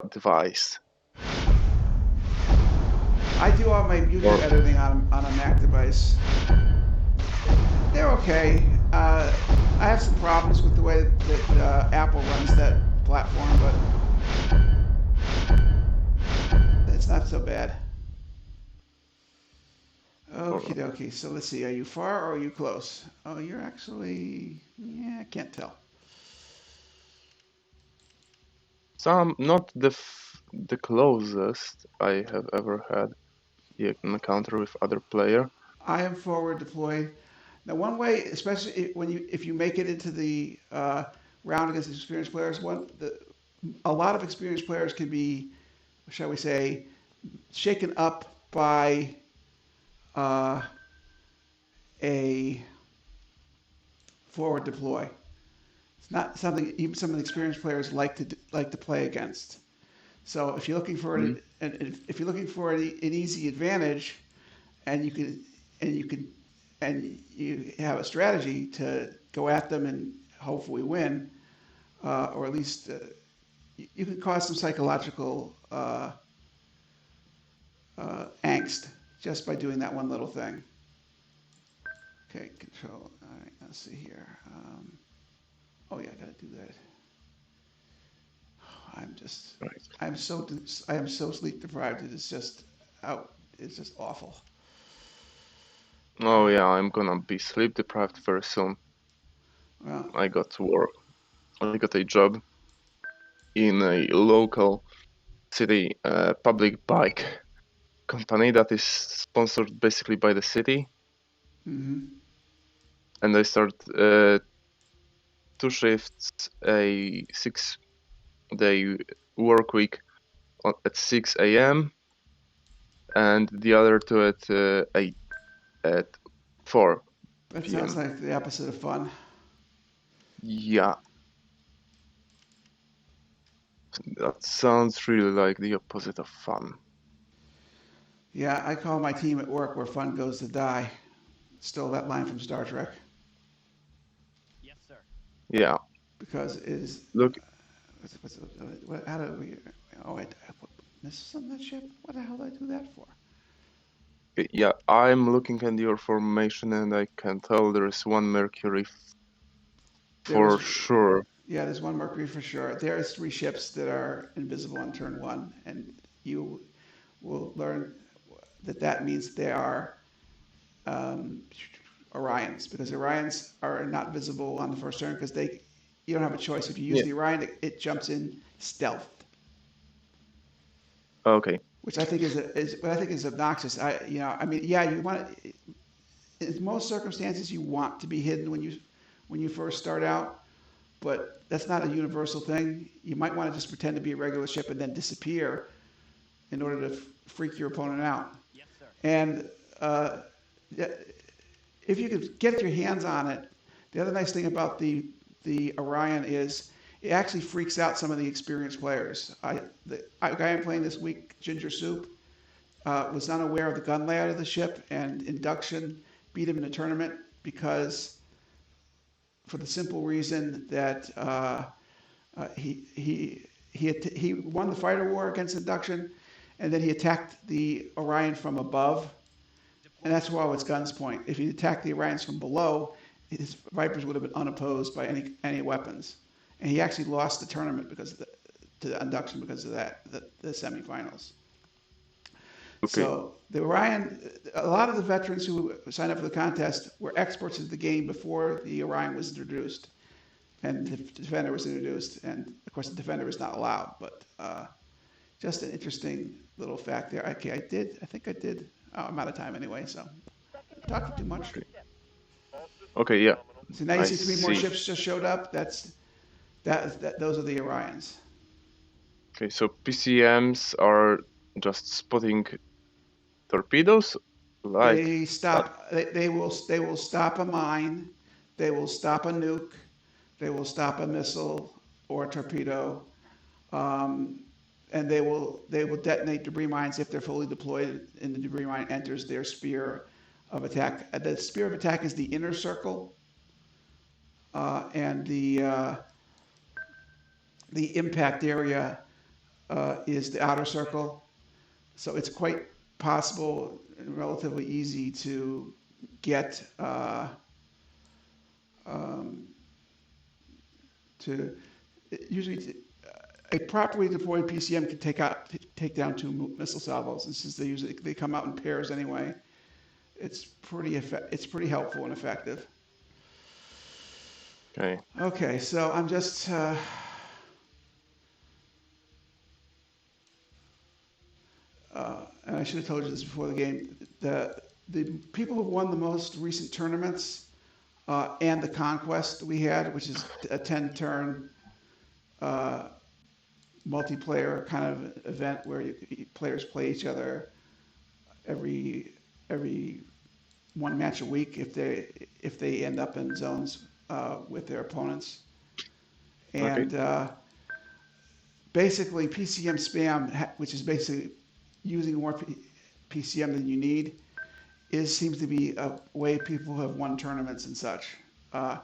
device. I do all my YouTube editing on a Mac device. They're okay. I have some problems with the way that Apple runs that platform, but it's not so bad. Okie Or dokie. So let's see. Are you far or are you close? Oh, you're actually. Yeah, I can't tell. some not the closest I have ever had the encounter with other player. I am forward deployed. Now, one way, especially when if you make it into the round against experienced players, a lot of experienced players can be, shall we say, shaken up by uh, a forward deploy. It's not something even some of the experienced players like to play against. So if you're looking for Mm. if you're looking for an easy advantage, and you can and you have a strategy to go at them and hopefully win, or at least you can cause some psychological angst just by doing that one little thing. Okay, control. All right, let's see here. Oh yeah, I gotta do that. I'm just, Right. I am so sleep deprived. It is just out. It's just awful. Oh yeah, I'm gonna be sleep deprived very soon. Well, I got to work. I got a job in a local city public bike company that is sponsored basically by the city, mm-hmm. and I start 2 shifts, a 6-day work week at 6 a.m. and the other two at 8 at That 4 sounds p.m. like the opposite of fun. Yeah, that sounds really like the opposite of fun. Yeah, I call my team at work where fun goes to die. Stole that line from Star Trek Yeah, because it is. look, How do we? Oh, I put missiles on that ship. What the hell did I do that for? yeah, I'm looking at your formation and I can tell there is one Mercury There for is, sure. yeah, there's one Mercury for sure. There is three ships that are invisible on turn one, and you will learn that that means they are um, Orions, because Orions are not visible on the first turn because they you don't have a choice. If you use Yeah, the Orion, it jumps in stealth, okay. which I think is what I think is obnoxious. I mean, yeah, you want in most circumstances you want to be hidden when you first start out, but that's not a universal thing. You might want to just pretend to be a regular ship and then disappear in order to freak your opponent out. And uh, if you could get your hands on it, the other nice thing about the Orion is it actually freaks out some of the experienced players. The guy I'm playing this week, Ginger Soup, was unaware of the gun layout of the ship, and induction beat him in the tournament because, for the simple reason that he won the fighter war against induction, and then he attacked the Orion from above, and that's why it's guns point. If he attacked the Orions from below, his Vipers would have been unopposed by any weapons, and he actually lost the tournament because of to the induction because of that, the semifinals. Okay. So the Orion, a lot of the veterans who signed up for the contest were experts of the game before the Orion was introduced, and the Defender was introduced, and of course the Defender is not allowed. But just an interesting little fact there. Okay, I think I did. Oh, I'm out of time anyway, so talking too much. Okay. Okay, yeah. So now you I see three more see. ships just showed up. Those are the Orions. Okay, so PCMs are just spotting torpedoes like that. They will stop a mine. They will stop a nuke. They will stop a missile or a torpedo. Um, and they will detonate debris mines if they're fully deployed and the debris mine enters their sphere of attack. The sphere of attack is the inner circle, and the impact area is the outer circle. So it's quite possible and relatively easy to get um, to usually a properly deployed PCM can take down two missile salvos, and since they come out in pairs anyway, it's pretty helpful and effective. Okay. Okay, so I'm just and I should have told you this before the game. The people who won the most recent tournaments and the conquest we had, which is a 10-turn uh, multiplayer kind of event where players play each other every every one match a week if they end up in zones with their opponents. Okay. And basically, PCM spam, which is basically using more PCM than you need, seems to be a way people have won tournaments and such. Uh,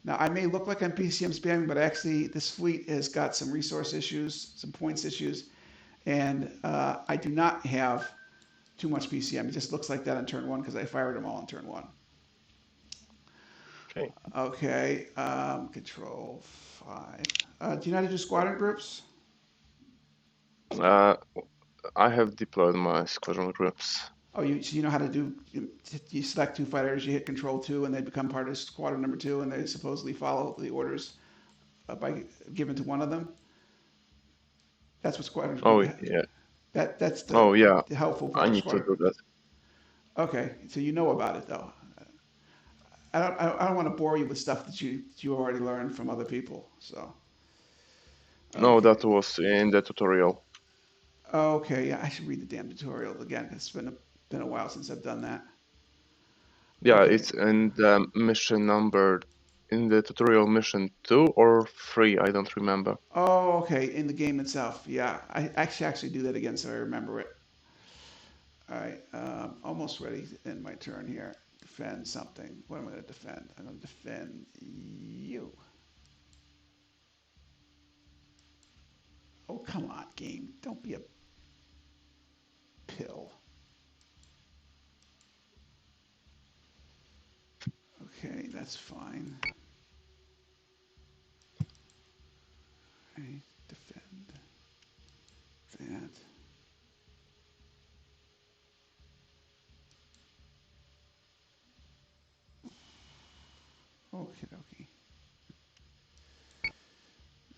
Now, I may look like I'm PCM spamming, but actually, this fleet has got some resource issues, some points issues, and I do not have too much PCM. It just looks like that on turn one because I fired them all on turn one. Okay. Okay, control 5. Do you know how to do squadron groups? Uh, I have deployed my squadron groups. Oh, so you know how to do, you select two fighters, you hit control 2, and they become part of squadron number 2, and they supposedly follow the orders by given to one of them. That's what squadron Oh group. yeah. That's Oh yeah. the helpful I part of need to squadron. do that. Okay, so you know about it though. I don't want to bore you with stuff that you already learned from other people. So No, that okay, was in the tutorial. okay, yeah, I should read the damn tutorial again. It's been a while since I've done that. Yeah, Okay. it's in the mission number, in the tutorial mission 2 or 3, I don't remember. Oh, okay, in the game itself. Yeah, I actually do that again so I remember it. All right, almost ready to end my turn here. Defend something. What am I going to defend? I'm going to defend you. Oh, come on, game. Don't be a pill. Okay, that's fine. Okay, defend that. Okay, dokie.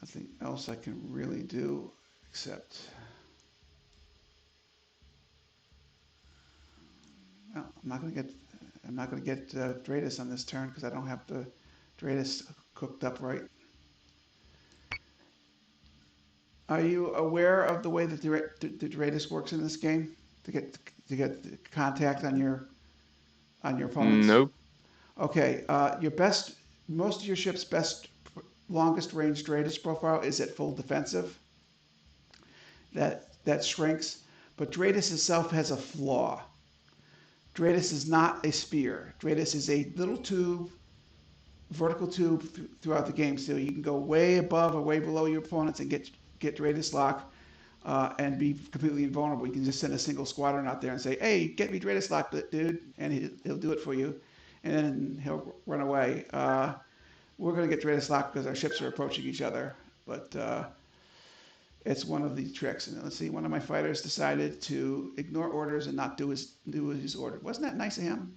Nothing else I can really do except. Well, I'm not gonna get Dratus on this turn because I don't have the Dratus cooked up right. Are you aware of the way that the Dratus works in this game to get contact on your opponents? Nope. Okay, most of your ship's best longest range Dratus profile is at full defensive. That shrinks, but Dratus itself has a flaw. Dratus is not a spear. Dratus is a little tube, vertical tube throughout the game, so you can go way above or way below your opponents and get Dratus lock and be completely invulnerable. You can just send a single squadron out there and say, "Hey, get me Dratus lock, dude," and he'll do it for you, and then he'll run away. We're going to get Dratus lock because our ships are approaching each other, but it's one of the tricks. And let's see, one of my fighters decided to ignore orders and not do his order. Wasn't that nice of him?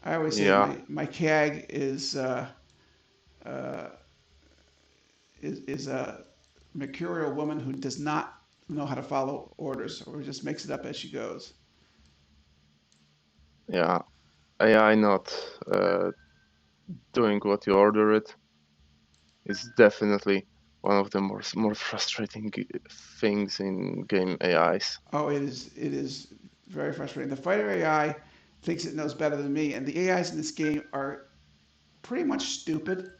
I always say Yeah. my CAG uh, is a mercurial woman who does not know how to follow orders or just makes it up as she goes. Yeah. AI not uh, doing what you order it is definitely one of the more frustrating things in game AIs. Oh, it is very frustrating. The fighter AI thinks it knows better than me, and the AIs in this game are pretty much stupid.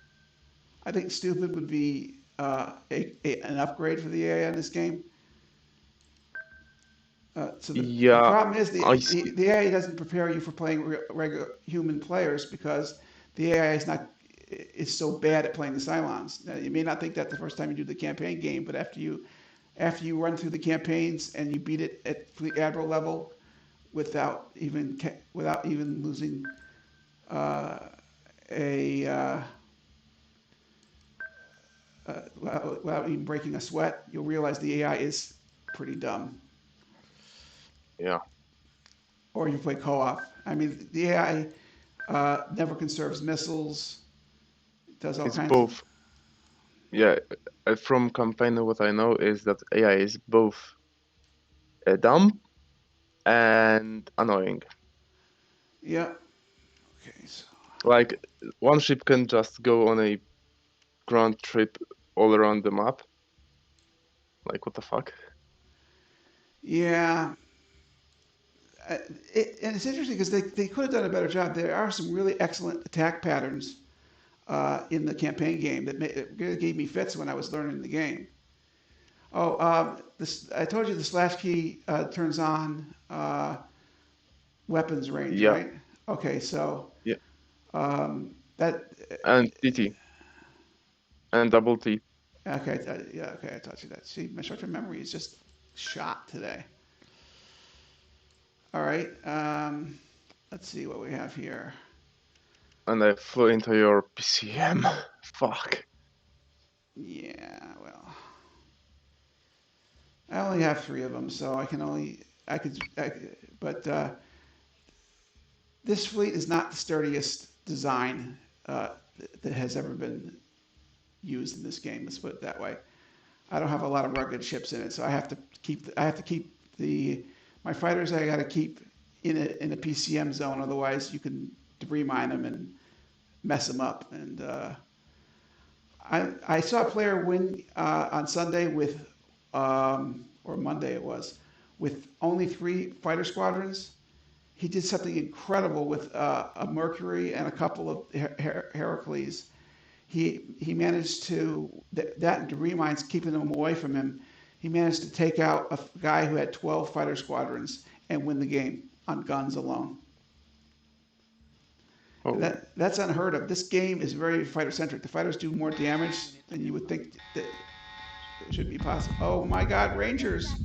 I think stupid would be an upgrade for the AI in this game. So the Yeah, problem is I see. the AI doesn't prepare you for playing regular human players because the AI is so bad at playing the Cylons. Now, you may not think that the first time you do the campaign game, but after you after you run through the campaigns and you beat it at Fleet Admiral level without even losing uh, a without even breaking a sweat, you'll realize the AI is pretty dumb. Yeah, Or you play co-op. I mean, the AI never conserves missiles, does all it's kinds of. both. Yeah, from campaign, what I know is that AI is both dumb and annoying. Yeah. Okay. So Like one ship can just go on a grand trip all around the map. Like what the fuck? yeah, uh, and it's interesting because they could have done a better job. There are some really excellent attack patterns in the campaign game that really gave me fits when I was learning the game. Oh, this I told you the slash key turns on weapons range, Yeah, right? Okay, so yeah, that and TT and double T. okay, yeah, okay, I taught you that. See, my short-term memory is just shot today. All right, let's see what we have here. And I flew into your PCM. Fuck. Yeah, well, I only have three of them, so but this fleet is not the sturdiest design that has ever been used in this game. Let's put it that way. I don't have a lot of rugged ships in it, so I have to keep the my fighters. I got to keep in a PCM zone, otherwise you can debris mine them and mess them up. And I saw a player win on Sunday or Monday it was, with only three fighter squadrons. He did something incredible with a Mercury and a couple of Heracles. He managed to that and debris mines keeping them away from him. He managed to take out a guy who had 12 fighter squadrons and win the game on guns alone. And Oh, that's unheard of. This game is very fighter centric. The fighters do more damage than you would think that it should be possible. Oh my God, Rangers!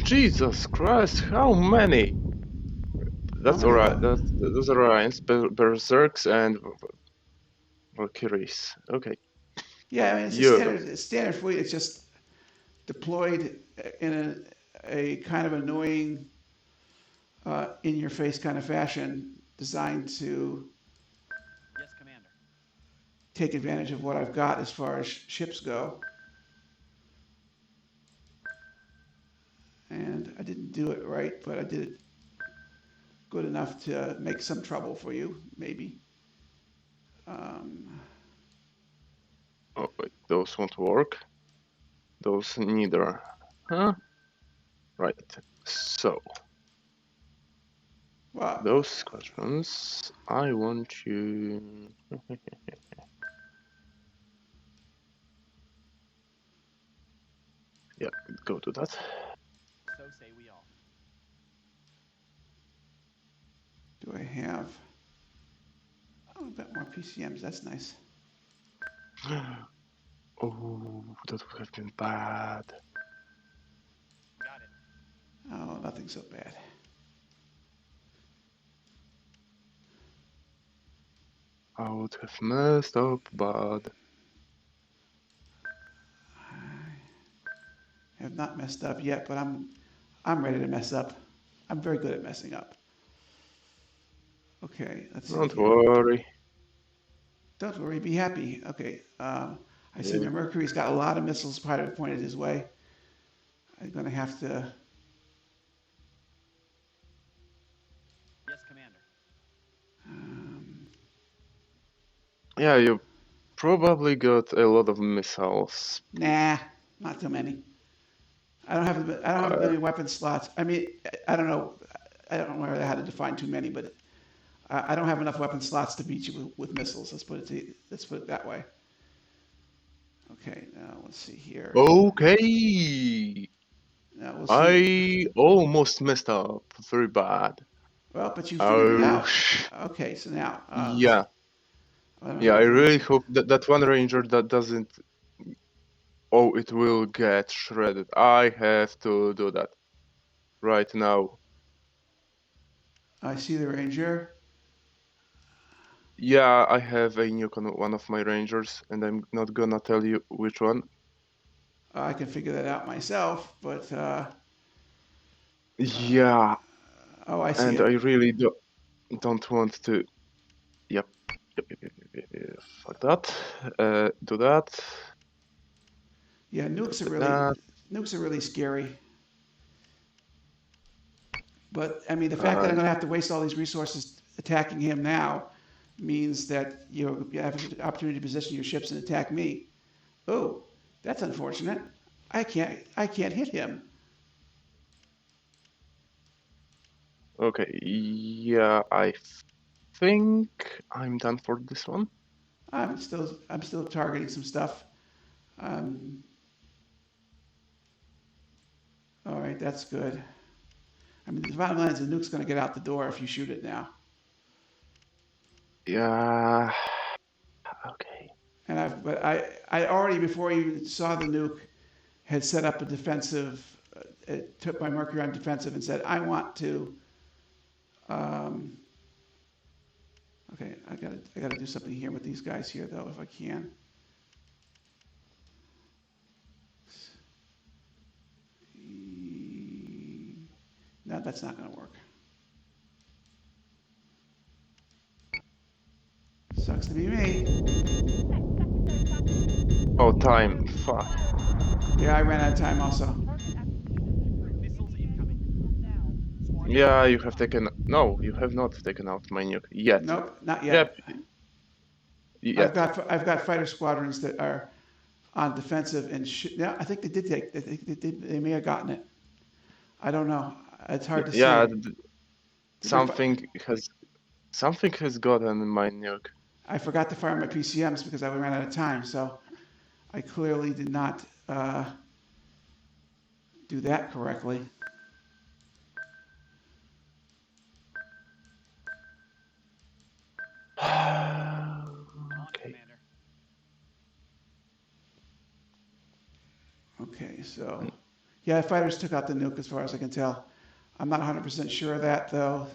Jesus Christ! How many? How That's many alright. what? Those are Orions, Berserks, and Valkyries. Okay. Yeah, I mean it's a Yeah. standard fleet. It's just deployed in a kind of annoying, in your face kind of fashion, designed to take advantage of what I've got as far as ships go. And I didn't do it right, but I did it good enough to make some trouble for you, maybe. Um, Oh, wait, those won't work. Those neither. Huh? Right. So, well, those squadrons, I want you. Yeah, go to that. do I have? Oh, a bit more PCMs. That's nice. Oh, that would have been bad. Oh, nothing so bad. I would have messed up bad. I have not messed up yet, but I'm ready to mess up. I'm very good at messing up. Okay, let's see Don't here. worry. Don't worry, be happy. Okay, I see Yeah. my Mercury's got a lot of missiles pointed his way. I'm gonna have to. Um, Yeah, you probably got a lot of missiles. nah, not too many. I don't have Uh, many weapon slots. I mean, I don't know. I don't know how to define too many, but I don't have enough weapon slots to beat you with missiles. Let's put it that way. Okay, now let's see here. okay. Now we'll see. I almost messed up. Very bad. Well, but you figured it Oh, out. Okay, so now yeah. what am I Yeah, going I to do? really hope that that one ranger that doesn't Oh, it will get shredded. I have to do that right now. I see the Ranger. Yeah, I have a nuke on one of my rangers, and I'm not gonna tell you which one. I can figure that out myself, but Yeah, oh, I see and I it. really don't want to. Yep, yep. Fuck that. Do that. Yeah, Do that. nukes are really scary. But I mean, the fact that Uh, I'm going to have to waste all these resources attacking him now means that you have an opportunity to position your ships and attack me. Oh, that's unfortunate. I can't hit him. okay, yeah, I think I'm done for this one. I'm still targeting some stuff. Um, all right, that's good. I mean, the bottom line is the nuke's going to get out the door if you shoot it now. Yeah, okay. But I already before you saw the nuke had set up a defensive. It took my Mercury on defensive and said, I want to. Um, okay, I gotta do something here with these guys here though, if I can. No, that's not gonna work. Sucks to be me. Oh, time. Fuck. Yeah, I ran out of time also. Yeah, you have taken. No, you have not taken out my nuke yet. Nope, not Yep, yet. I've yet. got I've got fighter squadrons that are on defensive and yeah, I think they did take. They may have gotten it. I don't know. It's hard to Yeah, say. They're something has gotten my nuke. I forgot to fire my PCMs because I ran out of time, so I clearly did not do that correctly. Okay. Okay, so yeah, fighters took out the nuke as far as I can tell. I'm not 100% sure of that though,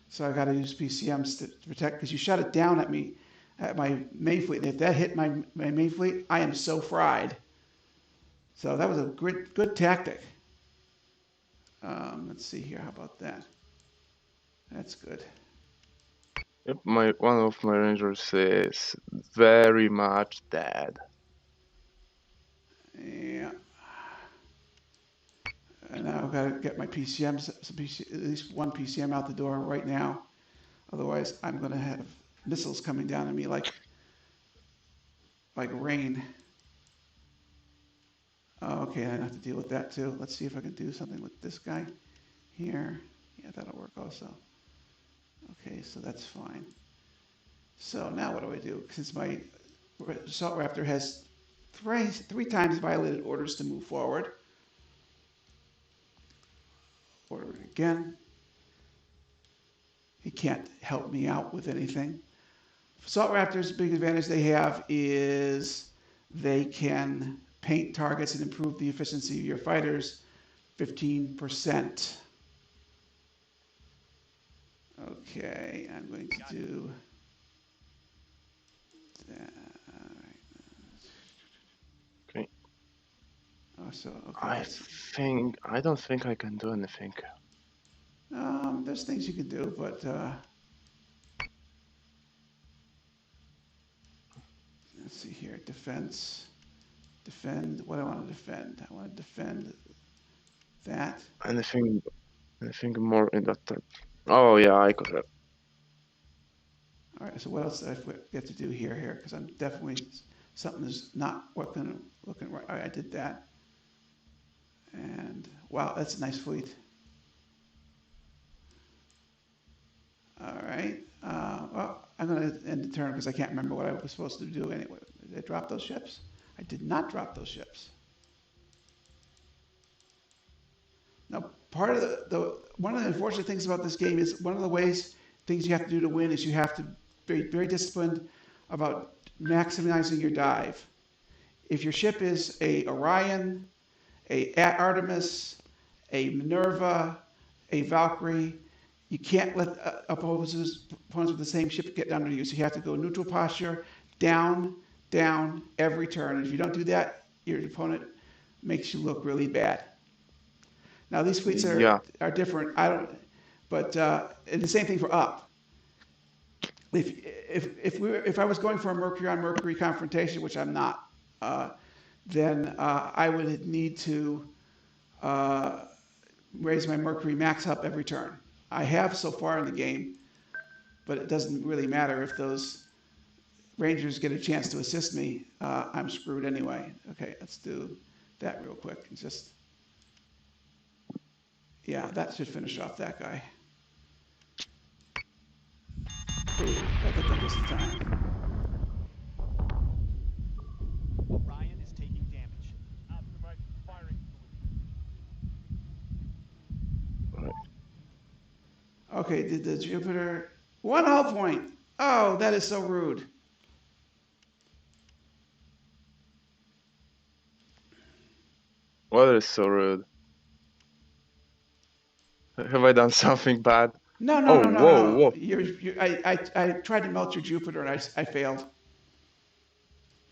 so I got to use PCMs to protect because you shot it down at me at my main fleet. And if that hit my main fleet, I am so fried. So that was a good tactic. Let's see here. How about that? That's good. Yep, my one of my rangers is very much dead. Yeah. And now I've got to get my PCMs, at least one PCM out the door right now. Otherwise, I'm going to have missiles coming down on me like rain. Oh, okay, I have to deal with that too. Let's see if I can do something with this guy here. Yeah, that'll work also. Okay, so that's fine. So now what do I do? Since my assault raptor has three times violated orders to move forward, order it again. He can't help me out with anything. Assault raptors, the big advantage they have is they can paint targets and improve the efficiency of your fighters 15%. Okay, I'm going to do that. Okay. Oh, so okay, that's I don't think I can do anything. there's things you can do, but let's see here. Defend. What do I want to defend? I want to defend that. Anything anything more in that type. Oh yeah, I could have. All right. So what else do I get to do here? Because I'm definitely something is not looking right. All right, I did that. And wow, that's a nice fleet. All right. Well, I'm going to end the turn because I can't remember what I was supposed to do anyway. Did I drop those ships? I did not drop those ships. Now, part of the one of the unfortunate things about this game is one of the ways things you have to do to win is you have to be very disciplined about maximizing your dive. If your ship is a Orion, a Artemis, a Minerva, a Valkyrie, you can't let opponents with the same ship get under you. So you have to go neutral posture, down, down every turn. And if you don't do that, your opponent makes you look really bad. Now these fleets Yeah, are different. I don't, but and the same thing for up. If I was going for a Mercury on Mercury confrontation, which I'm not, uh, then I would need to uh, raise my Mercury max up every turn. I have so far in the game, but it doesn't really matter if those Rangers get a chance to assist me. I'm screwed anyway. Okay, let's do that real quick. Just yeah, that should finish off that guy. Ooh, got that done just in time. Orion is taking damage. right. Okay, did the Jupiter one hull point? Oh, that is so rude. Well, that is so rude. Have I done something bad? No, no, Oh, no, no, whoa, no. whoa. I tried to melt your Jupiter and I failed.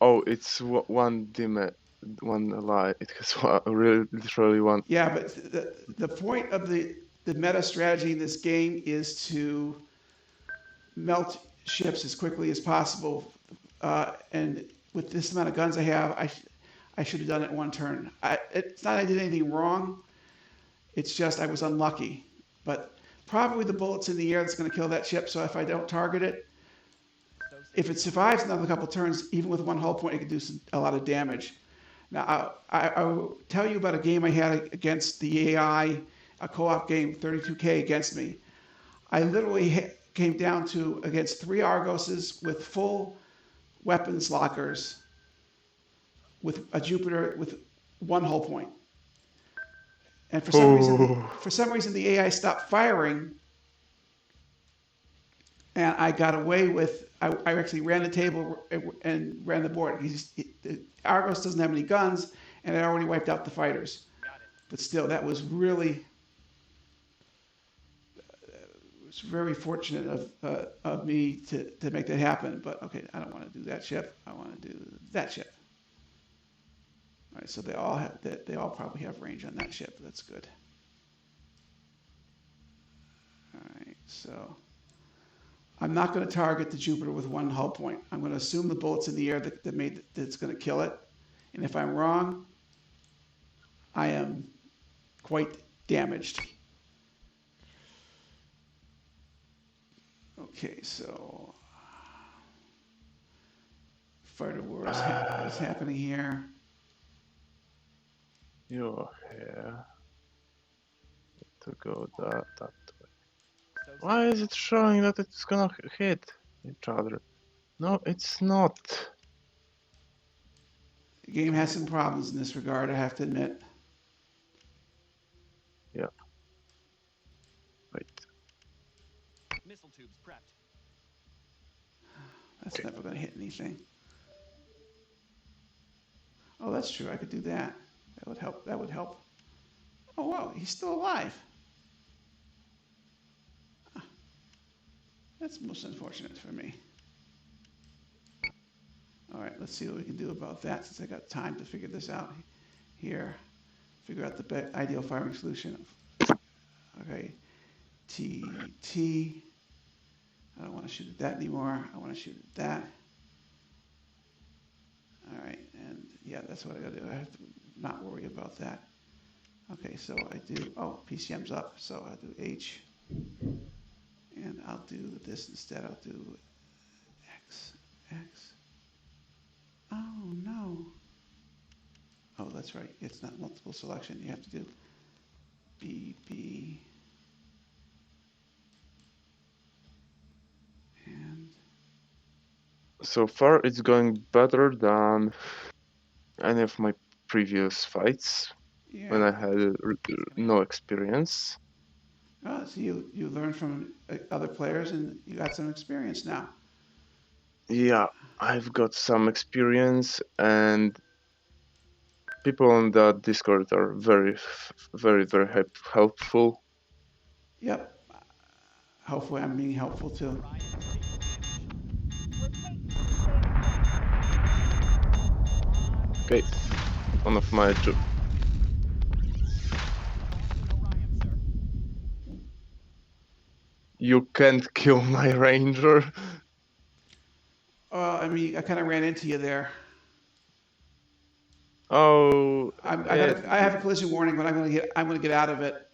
Oh, it's one one lie. It has really, literally one. Yeah, but the point of the meta strategy in this game is to melt ships as quickly as possible. And with this amount of guns I have, I should have done it in one turn. It's not I did anything wrong. It's just I was unlucky. But probably the bullets in the air that's going to kill that ship. So if I don't target it, if it survives another couple turns, even with one hull point, it can do a lot of damage. Now, I will tell you about a game I had against the AI, a co-op game, 32K against me. I literally came down to against 3 Argoses with full weapons lockers, with a Jupiter with one hull point. And Ooh. for some reason, the AI stopped firing, and I got away with. I actually ran the table and ran the board. Argos doesn't have any guns, and I already wiped out the fighters. But still, that was really it's very fortunate of me to make that happen. But okay, I don't want to do that ship. I want to do that ship. All right, so they all probably have range on that ship. That's good. All right, so I'm not going to target the Jupiter with one hull point. I'm going to assume the bullets in the air that's going to kill it. And if I'm wrong, I am quite damaged. Okay, so fighter war is happening here. You're here to go that way. Why is it showing that it's gonna hit each other? No, it's not. The game has some problems in this regard, I have to admit. Yeah, wait. Missile tubes prepped. That's Okay. never going to hit anything. Oh, that's true. I could do that. That would help. That would help. Oh, wow. He's still alive. That's most unfortunate for me. All right, let's see what we can do about that since I got time to figure this out here. Figure out the ideal firing solution. Okay, T. I don't want to shoot at that anymore. I want to shoot at that. All right, and yeah, that's what I got to do. I have to not worry about that. Okay, so I do, oh, PCM's up, so I'll do H. And I'll do this instead. I'll do X. Oh, no. Oh, that's right. It's not multiple selection. You have to do B, and So far, it's going better than any of my previous fights when yeah. I had no experience. Oh, so you learn from other players and you got some experience now. Yeah, I've got some experience, and people on that Discord are very helpful. Yep. Hopefully I'm being helpful too. Okay, one of my you can't kill my ranger. I mean, I kind of ran into you there. Oh, I have a collision warning, but I'm gonna get out of it.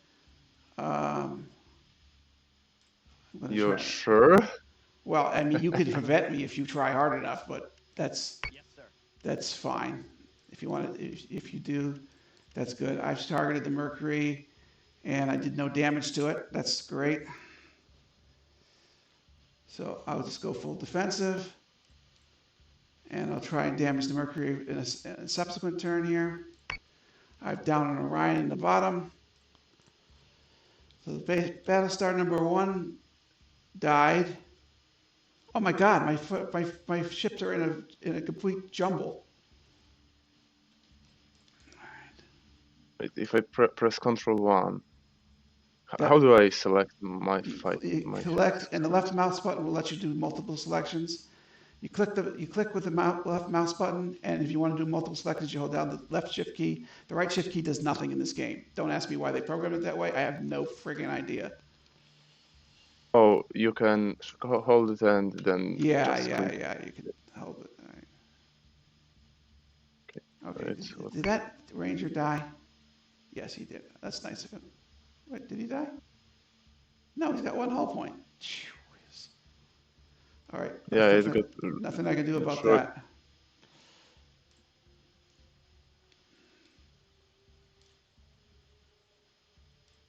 Um, I'm gonna you're try. sure? Well, I mean, you could prevent me if you try hard enough, but Yes, sir. that's fine. If you want to, if you do, that's good. I've targeted the Mercury, and I did no damage to it. That's great. So I'll just go full defensive, and I'll try and damage the Mercury in a subsequent turn here. I've down an Orion in the bottom. So the Battlestar number 1 died. Oh my God, my ships are in a complete jumble. Wait, if I press Control 1, how That do I select my you my collect, ships? and the left mouse button will let you do multiple selections. You click with the left mouse button, and if you want to do multiple selections, you hold down the left shift key. The right shift key does nothing in this game. Don't ask me why they programmed it that way. I have no friggin' idea. Oh, you can hold it and then just click. Yeah. You can hold it. All right. Okay. It's what? Did that ranger die? Yes, he did. That's nice of him. Wait, did he die? No, he's got 1 hull point. All right. Yeah, That's it got nothing I can do about short. that.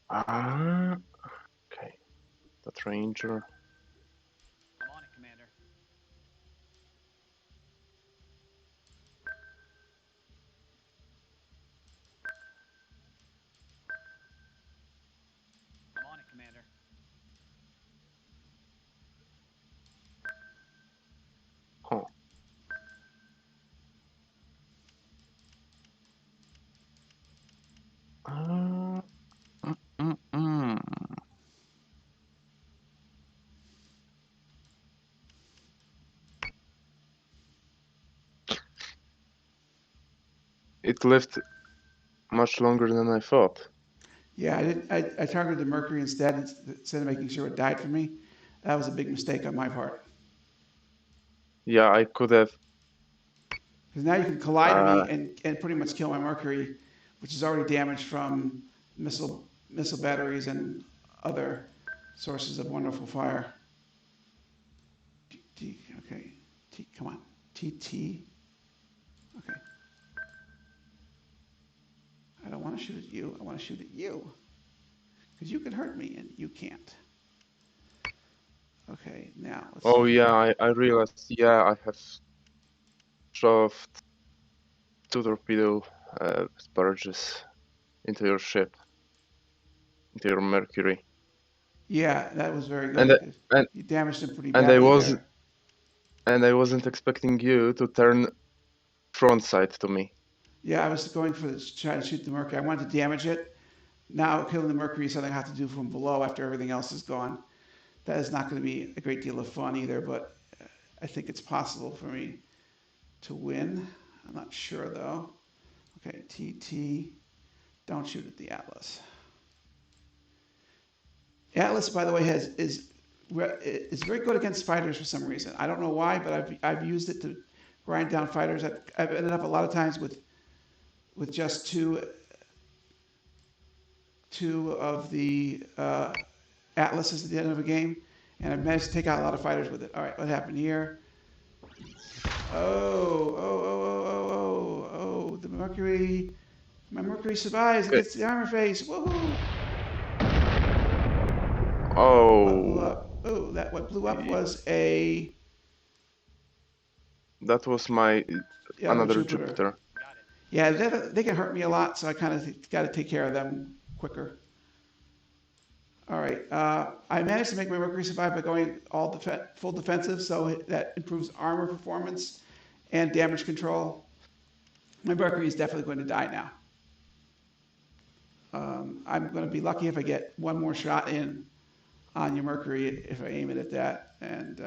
Ah, okay. That ranger. I'm on it, Commander. I'm on it, Commander. Huh. Uh, mm, mm, mm. It lived much longer than I thought. Yeah, I did. I targeted the Mercury instead of making sure it died for me. That was a big mistake on my part. Yeah, I could have. Because now you can collide Uh, me and pretty much kill my Mercury, which is already damaged from missile batteries and other sources of wonderful fire. Okay, come on, TT. Okay, I don't want to shoot at you. I want to shoot at you because you can hurt me and you can't. Okay, now let's oh see. yeah, I realized. Yeah, I have shoved 2 torpedo barges into your ship, into your Mercury, Yeah, that was very and good. and You damaged him pretty and I badly wasn't there. and I wasn't expecting you to turn frontside to me. Yeah, I was going for trying to shoot the Mercury. I wanted to damage it. Now killing the Mercury is something I have to do from below after everything else is gone. That is not going to be a great deal of fun either, but I think it's possible for me to win. I'm not sure though. Okay, TT. Don't shoot at the Atlas. Atlas, by the way, is very good against fighters for some reason. I don't know why, but I've used it to grind down fighters. I've ended up a lot of times with just two of the Atlases at the end of a game, and I've managed to take out a lot of fighters with it. All right, what happened here? Oh, the Mercury. My Mercury survives and Okay. gets the armor face. Woohoo! What blew Oh, up? Oh, what blew up was a that was my the other another Jupiter. Jupiter. Got it. Yeah, they can hurt me a lot, so I kind of got to take care of them quicker. All right, I managed to make my Mercury survive by going full defensive, so that improves armor performance and damage control. My Mercury is definitely going to die now. I'm going to be lucky if I get one more shot in on your Mercury if I aim it at that. And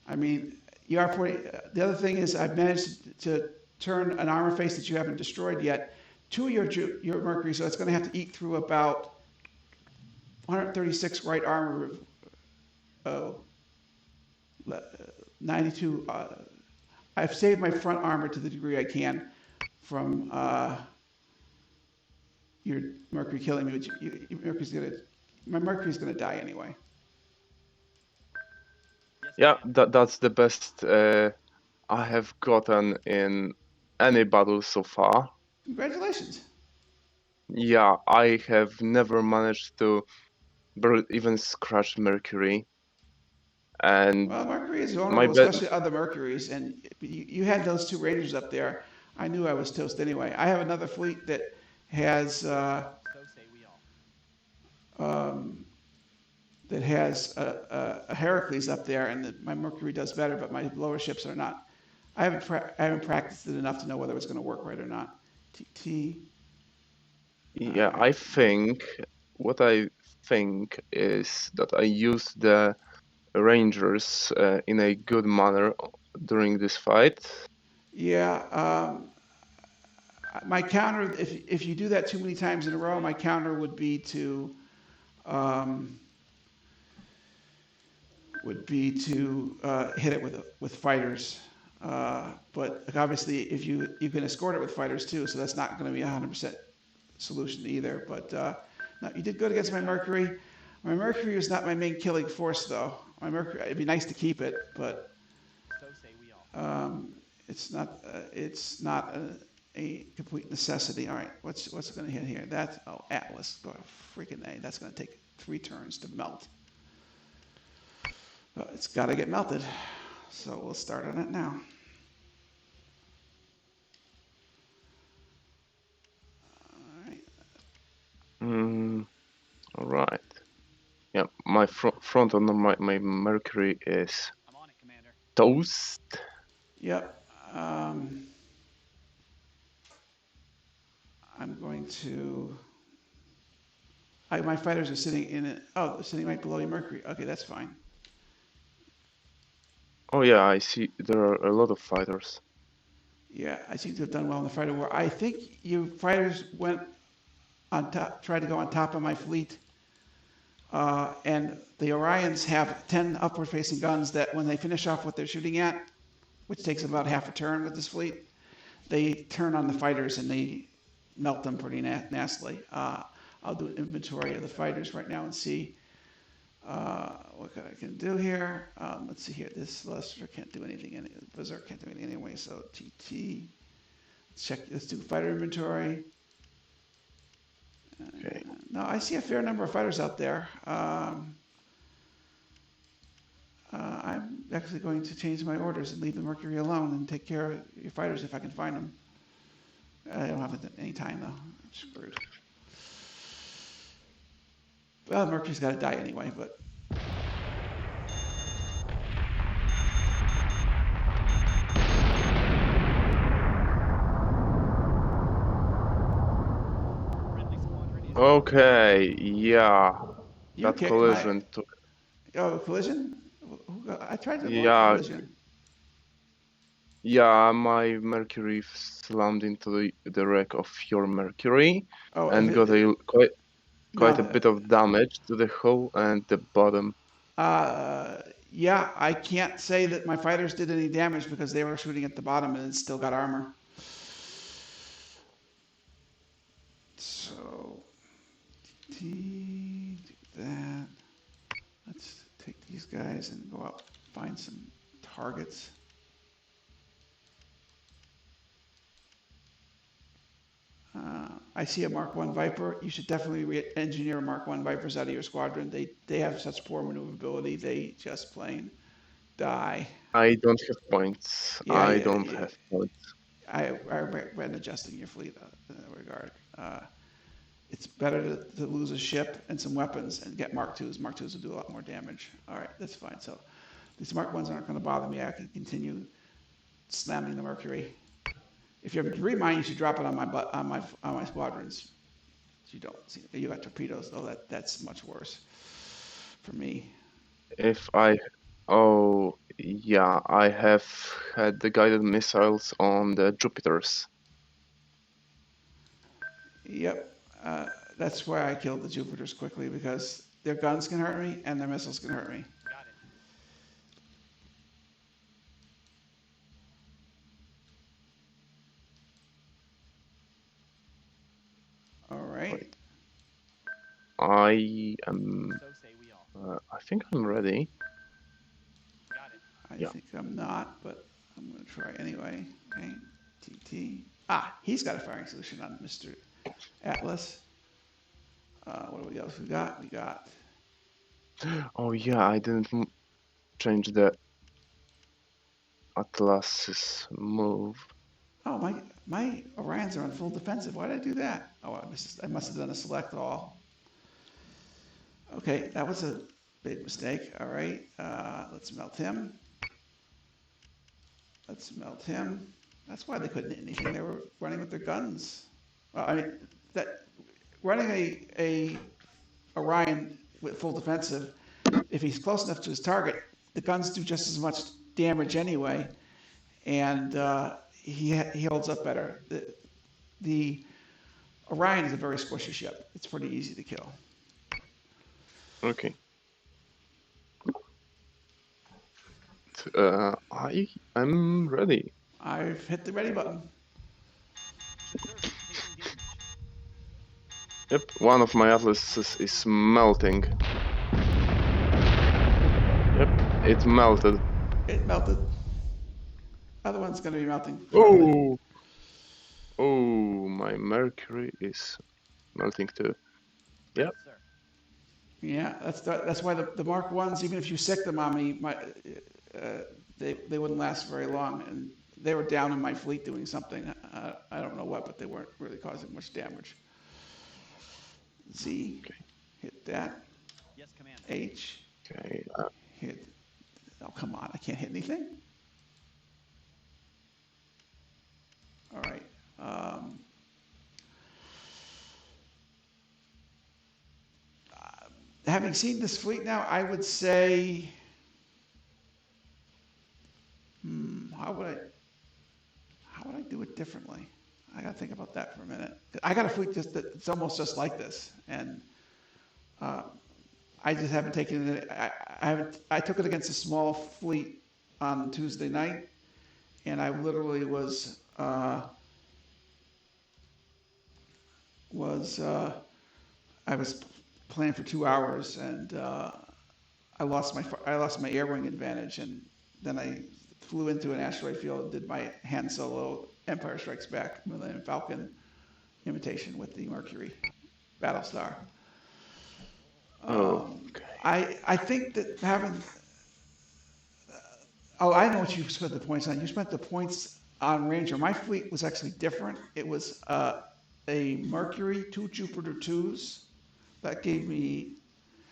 I mean, the R40. The other thing is I've managed to turn an armor face that you haven't destroyed yet to your Mercury, so it's going to have to eat through about 136 right armor. Oh, 92. I've saved my front armor to the degree I can from your Mercury killing me. But my Mercury's gonna die anyway. Yes, Yeah, ma'am. that's the best I have gotten in any battle so far. Congratulations. Yeah, I have never managed to even scratch Mercury, and Well, Mercury is my vulnerable, bet. especially other Mercuries, and you had those two Rangers up there. I knew I was toast anyway. I have another fleet that has So say we all. um, a Heracles up there, and my Mercury does better, but my lower ships are not. I haven't practiced it enough to know whether it's going to work right or not. TT. All Yeah, right. I think what I think is that I used the Rangers in a good manner during this fight. Yeah. My counter, if you do that too many times in a row, my counter um, would be to hit it with fighters. But obviously, if you can escort it with fighters too, so that's not going to be a 100% solution either. But no, you did good against my Mercury. My Mercury is not my main killing force, though. My Mercury, it'd be nice to keep it, but So say we all. it's not a complete necessity. All right, what's going to hit here? That's Atlas. Go freaking A. That's going to take 3 turns to melt. But it's got to get melted. So we'll start on it now. All right. Mm, all right. Yeah, my front on my Mercury is I'm on it, Commander. toast. Yep. I'm going to. My fighters are sitting in it. Oh, they're sitting right below your Mercury. Okay, that's fine. Oh yeah, I see there are a lot of fighters. Yeah, I seem to have done well in the fighter war. I think you fighters went on top, tried to go on top of my fleet, and the Orions have 10 upward-facing guns that, when they finish off what they're shooting at, which takes about half a turn with this fleet, they turn on the fighters and they melt them pretty nastily. I'll do an inventory of the fighters right now and see what I can do here. Let's see here. This Luster can't do anything. Berserk can't do anything anyway. So TT. Let's check. Let's do fighter inventory. Okay. No, I see a fair number of fighters out there. I'm actually going to change my orders and leave the Mercury alone and take care of your fighters if I can find them. I don't have any time though. I'm screwed. Well, Mercury's got to die anyway, but Friendly squadron is incoming. Okay, yeah, you that kicked my. collision took. Oh, collision? I tried to avoid Yeah, collision. yeah, my Mercury slammed into the wreck of your Mercury Oh, if and got it. a quite a No. bit of damage to the hull and the bottom. Yeah, I can't say that my fighters did any damage because they were shooting at the bottom and it still got armor. So, do that. Let's take these guys and go out, find some targets. I see a Mark One Viper. You should definitely re-engineer Mark One Vipers out of your squadron. They have such poor maneuverability. They just plain die. I don't have points. Yeah, I yeah, don't yeah. have points. I recommend adjusting your fleet in that regard. It's better to lose a ship and some weapons and get Mark Twos. Mark Twos will do a lot more damage. All right, that's fine. So these Mark Ones aren't going to bother me. I can continue slamming the Mercury. If you have a debris mine, you should drop it on my squadrons. You don't see you got torpedoes though. That's much worse for me. If I, oh yeah, I have had the guided missiles on the Jupiters. Yep, that's why I killed the Jupiters quickly because their guns can hurt me and their missiles can hurt me. Got it. All right. Wait. I am. So say we all. I think I'm ready. Got it. I Yeah. think I'm not, but I'm going to try anyway. Okay, TT. Ah, he's got a firing solution on Mr. Atlas. What do we else we got? We got. Oh yeah, I didn't change the Atlas's move. Oh, my Orions are on full defensive. Why did I do that? Oh, I must have done a select all. Okay, that was a big mistake. All right, let's melt him. Let's melt him. That's why they couldn't hit anything. They were running with their guns. Well, I mean, that running a Orion with full defensive, if he's close enough to his target, the guns do just as much damage anyway, and he holds up better. The Orion is a very squishy ship. It's pretty easy to kill. Okay. I am ready. I've hit the ready button. Observer, taking damage. Yep, one of my atlases is melting. Yep, it melted. It melted. Other one's going to be melting. Probably. Oh, my Mercury is melting too. Yep. Sir. Yeah, that's why the Mark Ones, even if you sick them on me, they wouldn't last very long, and they were down in my fleet doing something. I don't know what, but they weren't really causing much damage. Z, Okay. hit that. Yes, Commander. H, Okay. hit. Oh come on, I can't hit anything. All right. Having seen this fleet now, I would say, how would I do it differently? I got to think about that for a minute. I got a fleet that's almost just like this, and I just haven't taken it. I took it against a small fleet on Tuesday night, and I literally was I was playing for 2 hours, and I lost my air wing advantage, and then I flew into an asteroid field and did my Han Solo Empire Strikes Back Millennium Falcon imitation with the Mercury Battlestar. Okay. I think that having I know what you spent the points on. You spent the points on Ranger. My fleet was actually different. It was a Mercury, 2 Jupiter 2s. That gave me,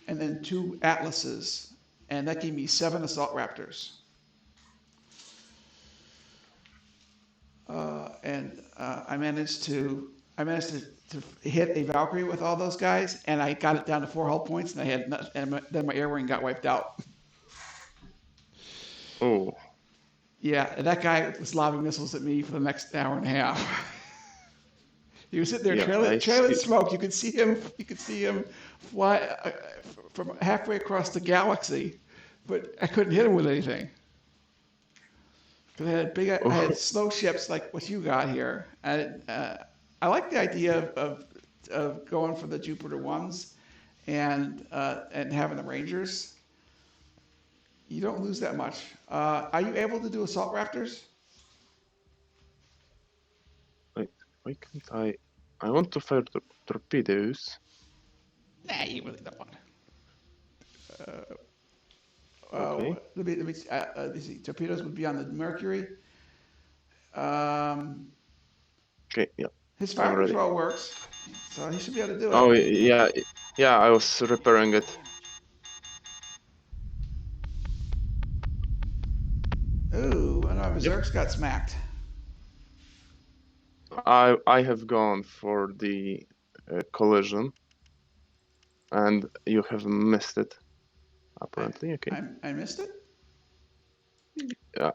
and then 2 Atlases, and that gave me 7 Assault Raptors. I managed to hit a Valkyrie with all those guys, and I got it down to 4 hull points, and then my air wing got wiped out. Oh. Yeah, and that guy was lobbing missiles at me for the next hour and a half. He was sitting there trailing smoke. You could see him fly from halfway across the galaxy, but I couldn't hit him with anything. Because I had slow ships like what you got here. I like the idea of going for the Jupiter 1s and having the Rangers. You don't lose that much. Are you able to do Assault Raptors? Wait, why can't I? I want to fire torpedoes. Nah, you really don't want to. Okay. Let me see. Torpedoes would be on the Mercury. Okay, yeah. His fire control works, so he should be able to do it. Oh, yeah, I was repairing it. Ooh, I know, Berserk's got smacked. I have gone for the collision, and you have missed it. Apparently, okay. I missed it.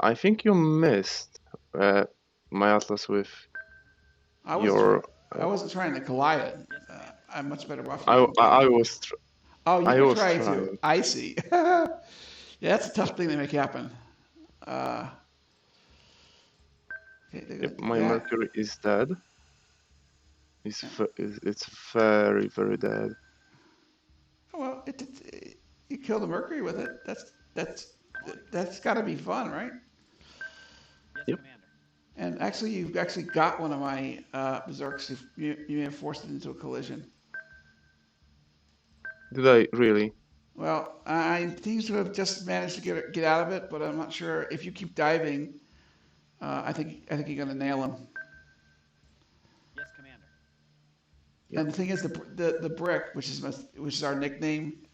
I think you missed my Atlas with I wasn't your. trying. I wasn't trying to collide it. I'm much better off I using I the. was tr Oh, you I were was trying to. trying. I see. Yeah, that's a tough thing to make happen. Okay, they're Yep, gonna do my that. Mercury is dead. Yeah. It's very very dead. Oh, well, you kill the Mercury with it. That's got to be fun, right? Yes, Yep. Commander. And actually, you've actually got one of my berserks. You may have forced it into a collision. Did I really? Well, I seem to have just managed to get out of it, but I'm not sure if you keep diving. I think you're gonna nail him. Yes, Commander. Yep. And the thing is, the brick, which is our nickname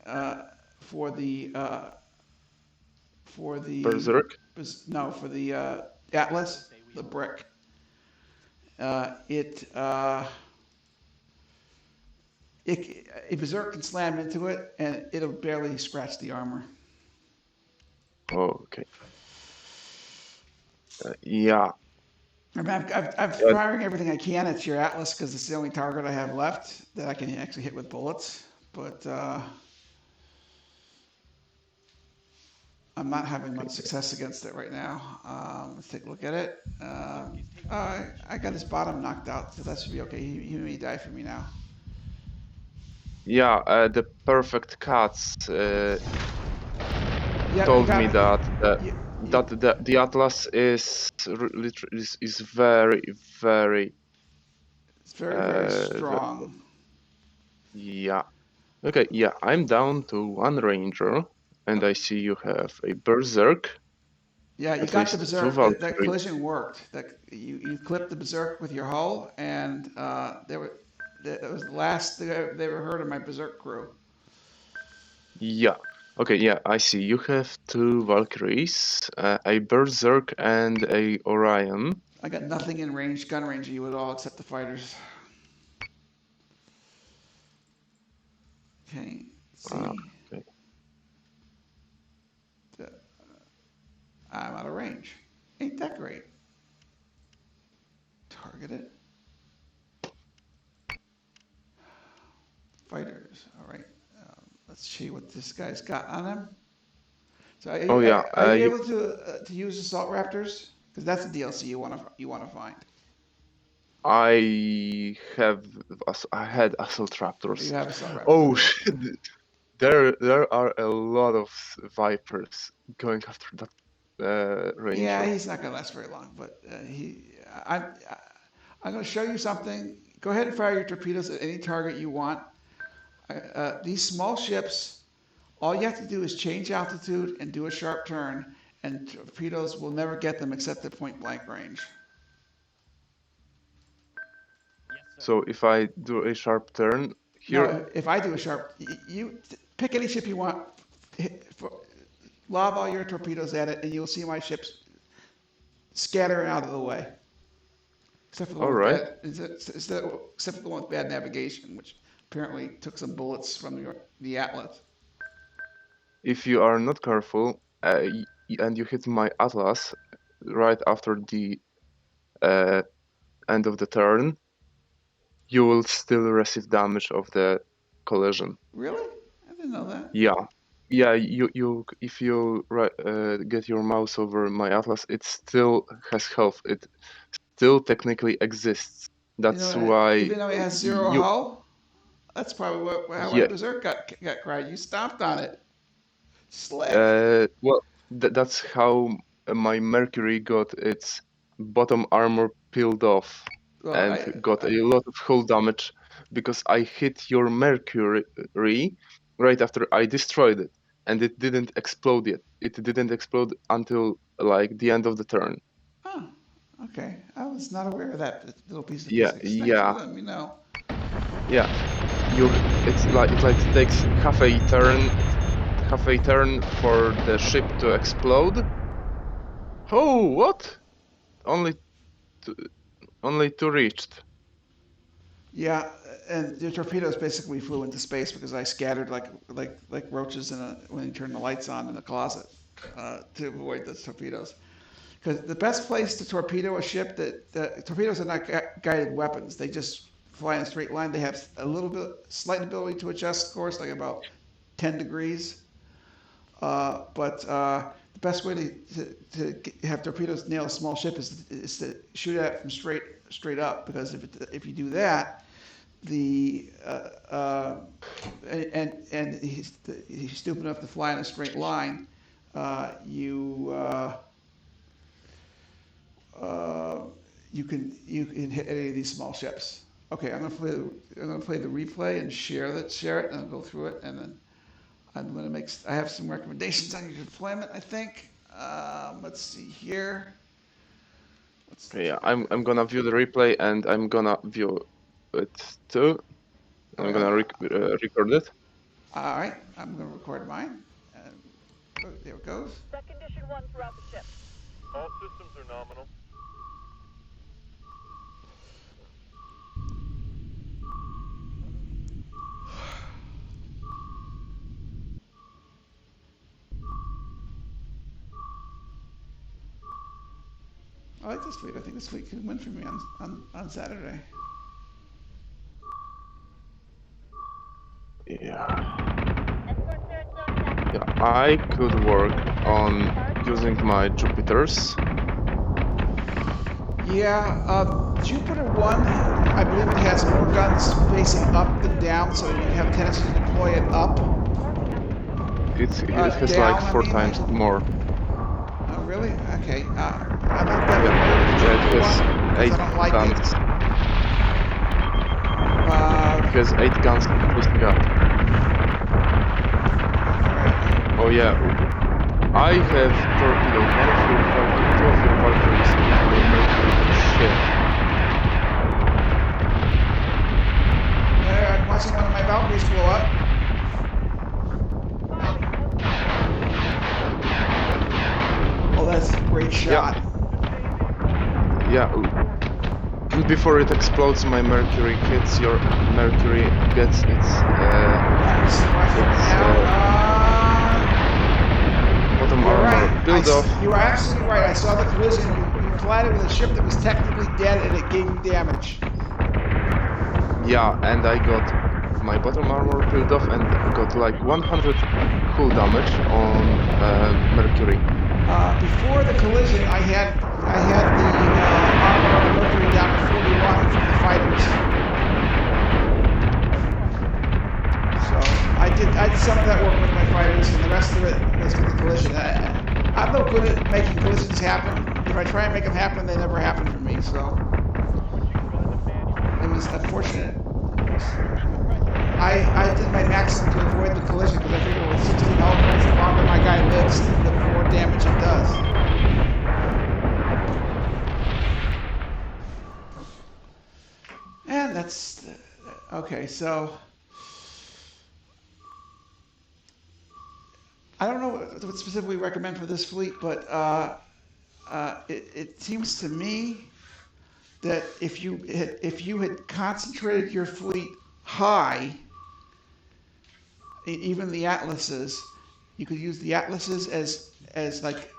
for the Berserk. no, for the Atlas, the brick. It a berserk can slam into it, and it'll barely scratch the armor. Oh, okay. Yeah. I mean, I'm Uh, firing everything I can at your Atlas because it's the only target I have left that I can actually hit with bullets. But I'm not having much okay. success against it right now. Let's take a look at it. I got his bottom knocked out, so that should be okay. He may die for me now. Yeah. The perfect cuts Yeah, you told got me me. that You, the Atlas is very very it's very, very uh strong. yeah. Okay, yeah, I'm down to one ranger, and I see you have a berserk, Yeah, you at got the least two berserk. That Valkyrie. collision worked. That you clipped the berserk with your hull, and that was the last thing they ever heard of my berserk crew. Yeah. Okay, yeah, I see. You have two Valkyries, a berserk, and a Orion. I got nothing in range, gun range of you at all, except the fighters. Okay, let's see. Okay. I'm out of range. Ain't that great? Target it. Fighters. All right. Let's see what this guy's got on him. So Oh yeah, are you able to use assault raptors? Because that's the DLC you want to find. I had assault You raptors. have assault raptors. Oh Okay. shit! There are a lot of vipers going after that Yeah, ranger. he's not gonna last very long, but I'm going to show you something. Go ahead and fire your torpedoes at any target you want. These small ships, all you have to do is change altitude and do a sharp turn, and torpedoes will never get them except at point blank range. Yes, sir. So if I do a sharp turn here, No, if I do a sharp, you pick any ship you want, lob all your torpedoes at it, and you'll see my ships scatter out of the way. Except for the all one with right. except for the one with bad navigation, which apparently took some bullets from the Atlas. If you are not careful and you hit my Atlas right after the uh, end of the turn, you will still receive damage of the collision. Really? I didn't know that. Yeah, yeah. You if you get your mouse over my Atlas, it still has health. It still technically exists. That's why Even though it has zero you hull, that's probably how my yeah. berserk got cried. You stomped on it. Slick. Well, that's how my Mercury got its bottom armor peeled off Well, and got a lot of hull damage because I hit your Mercury right after I destroyed it, and it didn't explode yet. It didn't explode until like the end of the turn. oh, okay. I was not aware of that little piece of Yeah, physics. Thanks for yeah, letting me know. yeah. You, it takes half a turn for the ship to explode. Oh, what? Only Only two reached. Yeah, and the torpedoes basically flew into space because I scattered like roaches when you turn the lights on in the closet to avoid the torpedoes. Because the best place to torpedo a ship that torpedoes are not guided weapons. They just fly in a straight line. They have a little bit slight ability to adjust course, like about 10 degrees. But the best way to have torpedoes nail a small ship is to shoot at it from straight up, because if you do that, the and he's stupid enough to fly in a straight line, uh, you can hit any of these small ships. Okay, I'm gonna play the replay and share it, and I'll go through it, and then I'm gonna I have some recommendations on your deployment, I think. Let's see here. Okay, yeah, I'm gonna view the replay and I'm gonna view it too. I'm Okay. gonna record it. All right, I'm gonna record mine. And there it goes. Set condition 1 throughout the ship. All systems are nominal. I like this fleet. I think this fleet could win for me on Saturday. Yeah. Escort Sarah Sloan Yeah, I could work on using my Jupiters. Yeah, Jupiter 1, I believe it has more guns facing up than down, so you have a tendency to deploy it up. It has Down, like I 4 times more. Oh, really? Okay. I'm not that Yeah, familiar with the yeah, it Jupiter has one because I don't like it. 8 guns. Uh, It has 8 guns pushing up. alright. Oh yeah, I have torpedoed two of your Valkyries in my Mercury ship. There, I'm watching one of my Valkyries blow up. Oh, that's a great shot. Yeah. Before it explodes, my Mercury hits your Mercury, gets its bottom You're armor right. peeled off. You are absolutely right. I saw the collision. You collided with a ship that was technically dead, and it gave you damage. Yeah, and I got my bottom armor peeled off and got like 100 hull damage on Mercury. Before the collision, I had the armor on the Mercury down to 41 from the fighters. So I did some of that work with my fighters, and the rest of it was with the collision. I'm no good at making collisions happen. If I try and make them happen, they never happen for me. So it was unfortunate. I did my maximum to avoid the collision because I figured with 16 hull points, the longer my guy lives, the more damage it does. And that's okay. So I don't know what to specifically recommend for this fleet, but it seems to me that if you had concentrated your fleet high, even the Atlases, you could use the Atlases as like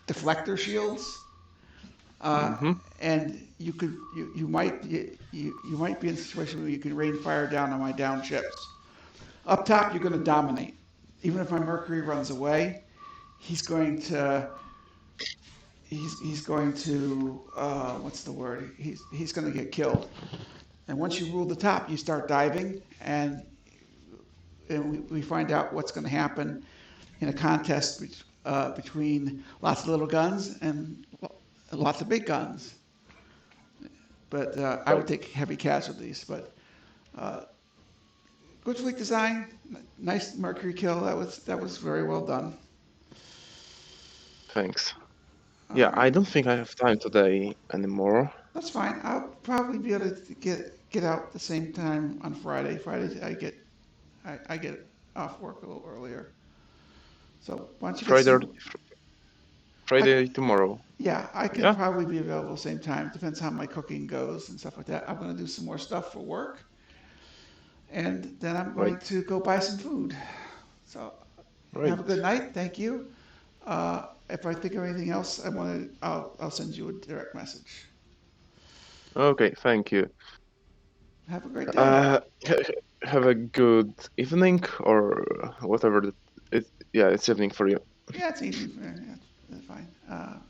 deflector shields, and you might be in a situation where you can rain fire down on my down ships. Up top, you're going to dominate. Even if my Mercury runs away, he's going to what's the word? He's going to get killed. And once you rule the top, you start diving, and we find out what's going to happen in a contest between lots of little guns and lots of big guns. But I would take heavy casualties. But good fleet design, nice Mercury kill. That was very well done. Thanks. Yeah, I don't think I have time today anymore. That's fine. I'll probably be able to get out at the same time on Friday. Friday I get off work a little earlier. So why don't you get Friday, Friday tomorrow. Yeah, I can Yeah, probably be available same time. Depends how my cooking goes and stuff like that. I'm going to do some more stuff for work, and then I'm right, going to go buy some food. So have a good right. night. Thank you. If I think of anything else, I'll send you a direct message. Okay, thank you. Have a great day. Uh, have a good evening or whatever it. Yeah, it's evening for you. Yeah, it's evening. Yeah, that's fine.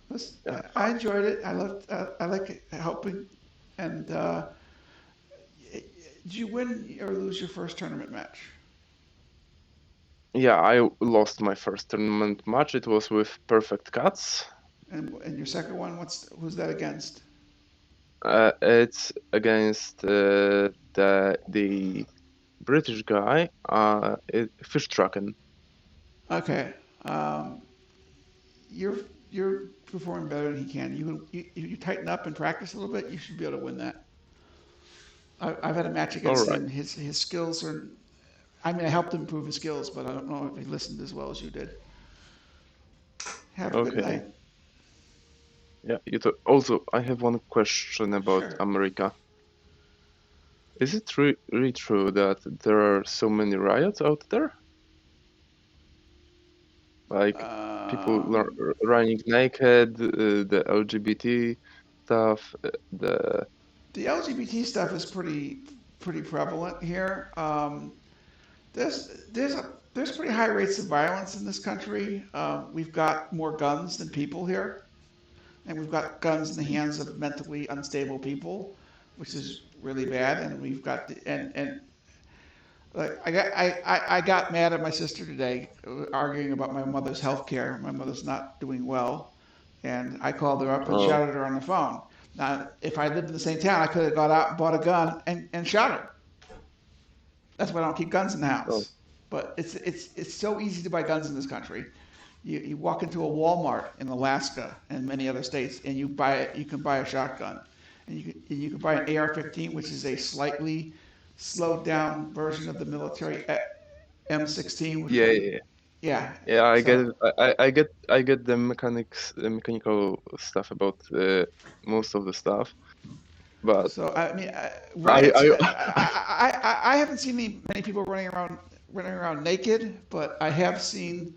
Listen, Yeah, I enjoyed it. I loved. I like helping. And did you win or lose your first tournament match? yeah. I lost my first tournament match. It was with Perfect Cuts. And your second one, who's that against? It's against the British guy. Fish trucking. Okay. Um, you're you're performing better than he can. You tighten up and practice a little bit. You should be able to win that. I've had a match All against right. him. His skills are. I mean, I helped him improve his skills, but I don't know if he listened as well as you did. Have a good Okay. night. Yeah. You also, I have one question about Sure. America. Is it really true that there are so many riots out there? Like people Um, running naked, the LGBT stuff, the LGBT stuff is pretty prevalent here. There's pretty high rates of violence in this country. We've got more guns than people here, and we've got guns in the hands of mentally unstable people, which is really bad. And we've got and like I got mad at my sister today, arguing about my mother's health care. My mother's not doing well, and I called her up and oh, shouted at her on the phone. Now, if I lived in the same town, I could have got out and bought a gun and shot her. That's why I don't keep guns in the oh, house. But it's so easy to buy guns in this country. You walk into a Walmart in Alaska and many other states, and you can buy a shotgun, and you can buy an AR-15, which is a slightly slowed down version of the military M16, which yeah, yeah, yeah. yeah. Yeah, I get So it. I get the mechanical stuff about most of the stuff, but so I mean I riots. I I haven't seen many people running around naked, but I have seen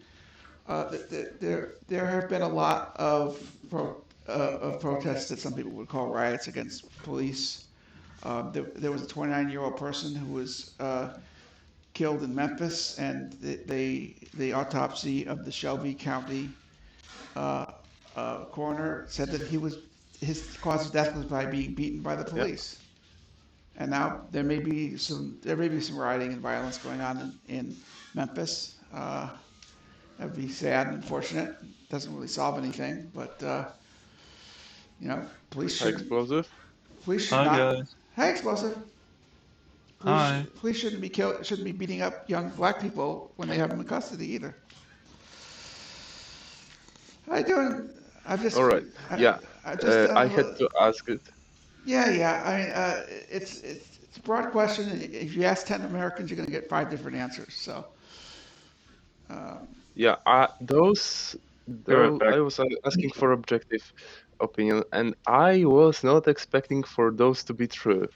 there have been a lot of protests that some people would call riots against police. There was a 29-year-old person who was killed in Memphis, and the autopsy of the Shelby County uh, coroner said that his cause of death was by being beaten by the yeah, police. And now there may be some rioting and violence going on in Memphis. That'd be sad and unfortunate. Doesn't really solve anything, but police high shouldn't. explosive. Police should Hi not. guys. Hey, explosive. Hi. Police shouldn't be beating up young black people when they have them in custody either. How you doing? I've just, All right. I, Yeah. I just, I had to ask it. yeah, yeah. I mean, it's a broad question. If you ask 10 Americans, you're going to get 5 different answers. So, um, Yeah. Those though I was asking for objective opinion, and I was not expecting for those to be true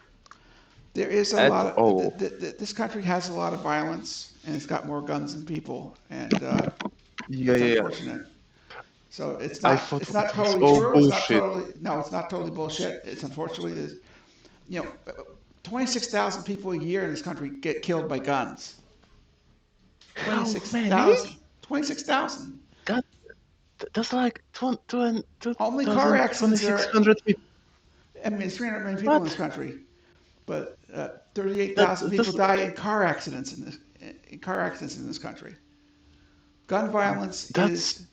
there is a at lot of all. this country has a lot of violence, and it's got more guns than people, and Yeah, it's yeah, yeah. unfortunate. So I thought it's it not was totally all true. bullshit. It's not totally bullshit. It's unfortunately there's, you know, 26,000 people a year in this country get killed by guns. How many? 26,000. 26,000. That that's like Only car accidents are. 2,600 people. I mean, there's 300 million people in this What? country, but That 38,000 people that's die in car accidents in this country. Gun violence that's is,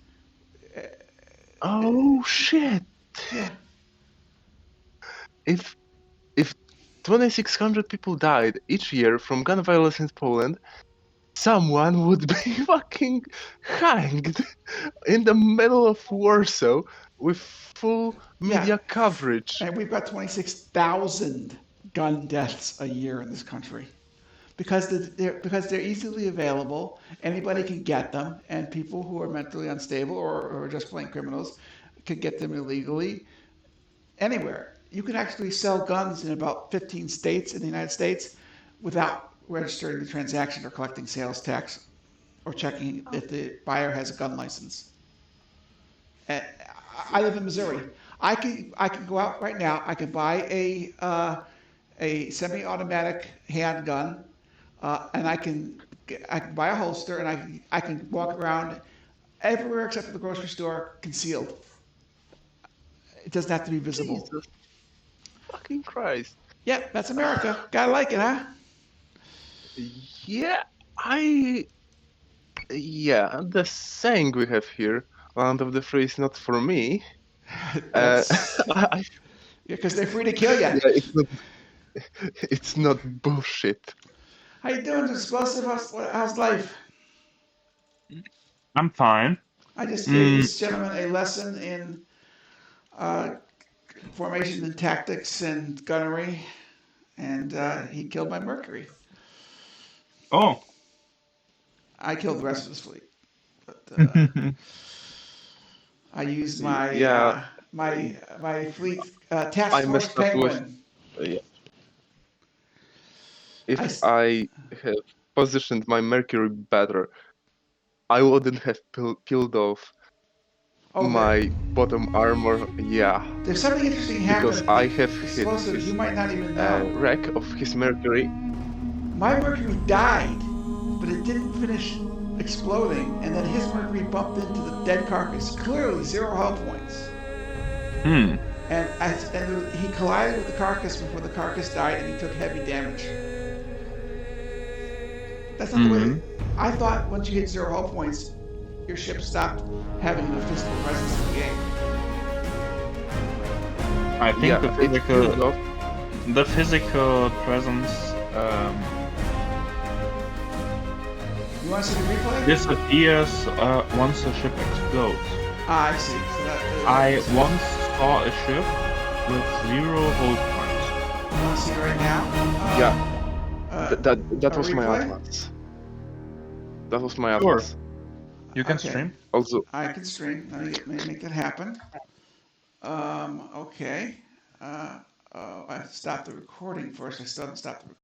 oh shit. yeah, If if 2,600 people died each year from gun violence in Poland, someone would be fucking hanged in the middle of Warsaw with full yeah, media coverage. and we've got 26,000 gun deaths a year in this country. because they're easily available. Anybody can get them, and people who are mentally unstable or just plain criminals can get them illegally anywhere. You can actually sell guns in about 15 states in the United States without registering the transaction or collecting sales tax or checking if the buyer has a gun license. And I live in Missouri. I can go out right now. I can buy a semi-automatic handgun, and I can buy a holster, and I can walk around everywhere except for the grocery store concealed. It doesn't have to be visible. Jesus fucking Christ. Yep, that's America. Gotta like it, huh? Yeah, yeah, the saying we have here, land of the free is not for me. That's I, because they're free to kill you. yeah, it's not bullshit. How you doing, explosive? How's life? I'm fine. I just gave this gentleman a lesson in uh, formation and tactics and gunnery, and he killed my Mercury. Oh. I killed the rest of his fleet, but I used Yeah, my fleet task I force messed up with. Penguin. Yeah, I if s- I have positioned my Mercury better, I wouldn't have peeled off oh, my bottom armor. Yeah, there's something interesting because happened. I have hit Explosive, you his might not even know. wreck of his Mercury. My Mercury died, but it didn't finish exploding, and then his Mercury bumped into the dead carcass. Clearly, 0 hull points. Hmm. And he collided with the carcass before the carcass died, and he took heavy damage. That's not the way. I thought once you hit 0 hull points, your ship stopped having a physical presence in the game. I think Yeah, the it peeled physical off. presence You want to see the replay? disappears once the ship explodes. I see. So I once saw a ship with 0 hold points. You want to see it right now? Yeah, that a was my replay? atlas. That was my Sure. atlas. You can Okay. stream. Also, I can stream. Let me make that happen. Okay. I stopped the recording first. I still haven't stopped the recording.